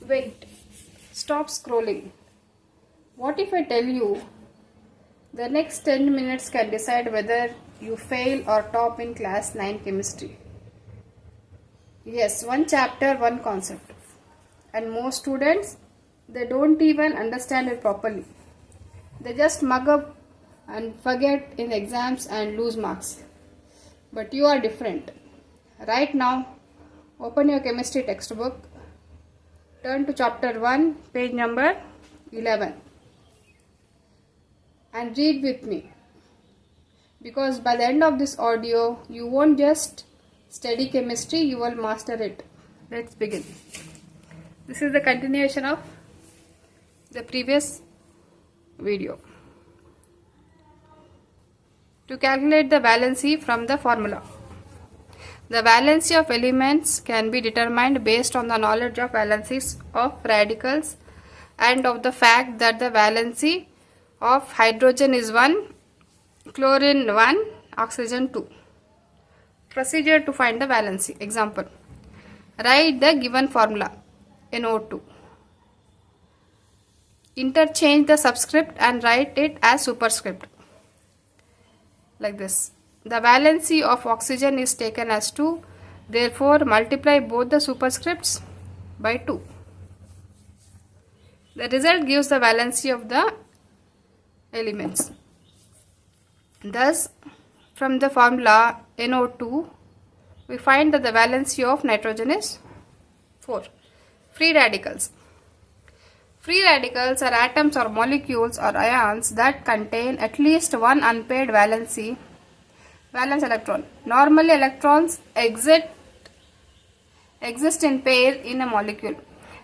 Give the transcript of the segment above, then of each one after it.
Wait, stop scrolling. What if I tell you the next 10 minutes can decide whether you fail or top in class 9 chemistry? Yes, one chapter, one concept. And most students, they don't even understand it properly. They just mug up and forget in exams and lose marks. But you are different. Right now, open your chemistry textbook. Turn to chapter 1, page number 11. And read with me. Because by the end of this audio, you won't just study chemistry, you will master it. Let's begin. This is the continuation of the previous video. To calculate the valency from the formula. The valency of elements can be determined based on the knowledge of valencies of radicals and of the fact that the valency of hydrogen is 1, chlorine 1, oxygen 2. Procedure to find the valency. Example. Write the given formula NO2. Interchange the subscript and write it as superscript. Like this. The valency of oxygen is taken as 2. Therefore, multiply both the superscripts by 2. The result gives the valency of the elements. Thus, from the formula NO2, we find that the valency of nitrogen is 4. Free radicals. Free radicals are atoms or molecules or ions that contain at least one unpaired valence electron. Normally, electrons exist in pair in a molecule.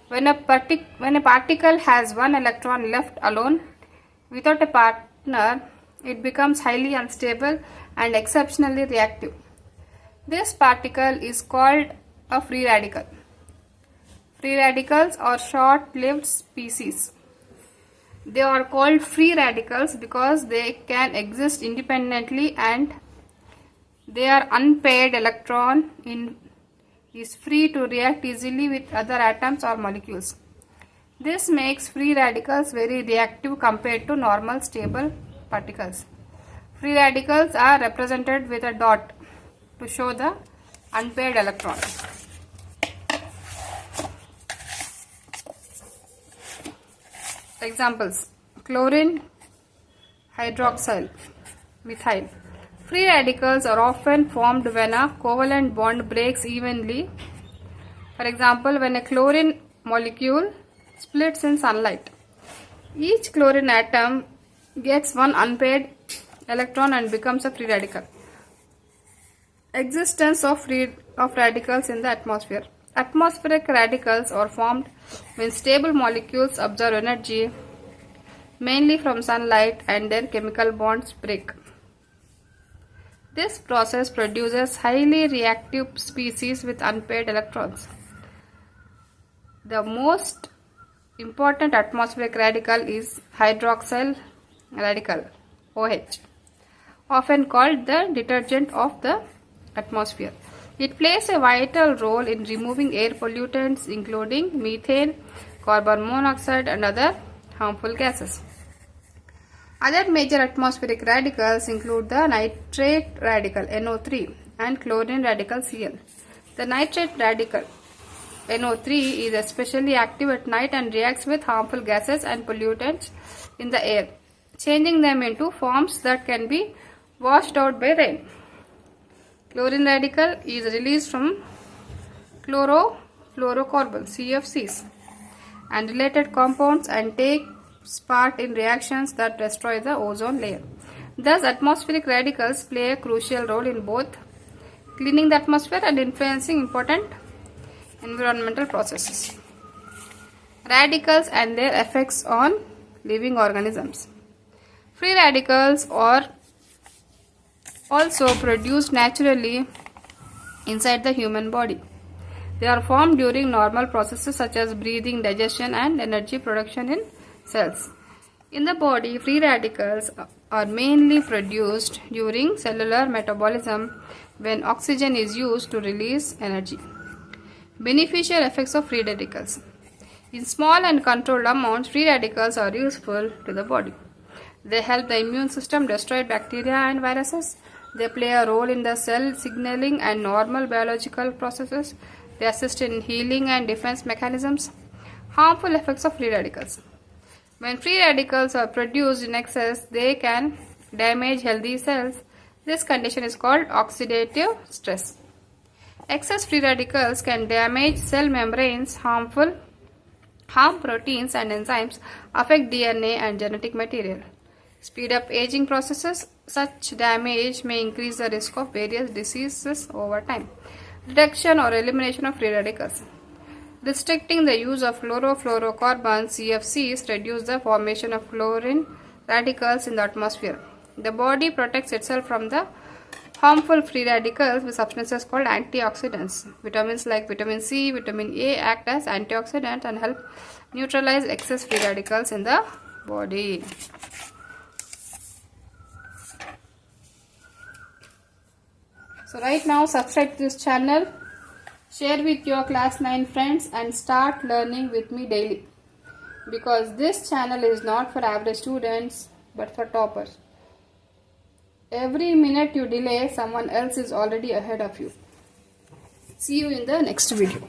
When a particle has one electron left alone without a partner, it becomes highly unstable and exceptionally reactive. This particle is called a free radical. Free radicals are short-lived species. They are called free radicals because they can exist independently and their unpaired electron is free to react easily with other atoms or molecules. This makes free radicals very reactive compared to normal stable particles. Free radicals are represented with a dot to show the unpaired electron. Examples. Chlorine, hydroxyl, methyl. Free radicals are often formed when a covalent bond breaks evenly. For example, when a chlorine molecule splits in sunlight. Each chlorine atom gets one unpaired electron and becomes a free radical. Existence of radicals in the atmosphere. Atmospheric radicals are formed when stable molecules absorb energy, mainly from sunlight, and their chemical bonds break. This process produces highly reactive species with unpaired electrons. The most important atmospheric radical is hydroxyl radical, OH, often called the detergent of the atmosphere. It plays a vital role in removing air pollutants including methane, carbon monoxide and other harmful gases. Other major atmospheric radicals include the nitrate radical NO3 and chlorine radical Cl. The nitrate radical NO3 is especially active at night and reacts with harmful gases and pollutants in the air, changing them into forms that can be washed out by rain. Chlorine radical is released from chlorofluorocarbons CFCs and related compounds and takes part in reactions that destroy the ozone layer. Thus, atmospheric radicals play a crucial role in both cleaning the atmosphere and influencing important environmental processes. Radicals and their effects on living organisms. Free radicals are also produced naturally inside the human body. They are formed during normal processes such as breathing, digestion, and energy production in cells. In the body, free radicals are mainly produced during cellular metabolism when oxygen is used to release energy. Beneficial effects of free radicals. In small and controlled amounts, free radicals are useful to the body. They help the immune system destroy bacteria and viruses. They play a role in the cell signaling and normal biological processes. They assist in healing and defense mechanisms. Harmful effects of free radicals. When free radicals are produced in excess, they can damage healthy cells. This condition is called oxidative stress. Excess free radicals can damage cell membranes, harm proteins and enzymes, affect DNA and genetic material. Speed up aging processes. Such damage may increase the risk of various diseases over time. Reduction or elimination of free radicals. Restricting the use of chlorofluorocarbons CFCs reduce the formation of chlorine radicals in the atmosphere. The body protects itself from the harmful free radicals with substances called antioxidants. Vitamins like vitamin C, vitamin A act as antioxidants and help neutralize excess free radicals in the body. So right now subscribe to this channel, share with your class 9 friends and start learning with me daily. Because this channel is not for average students but for toppers. Every minute you delay, someone else is already ahead of you. See you in the next video.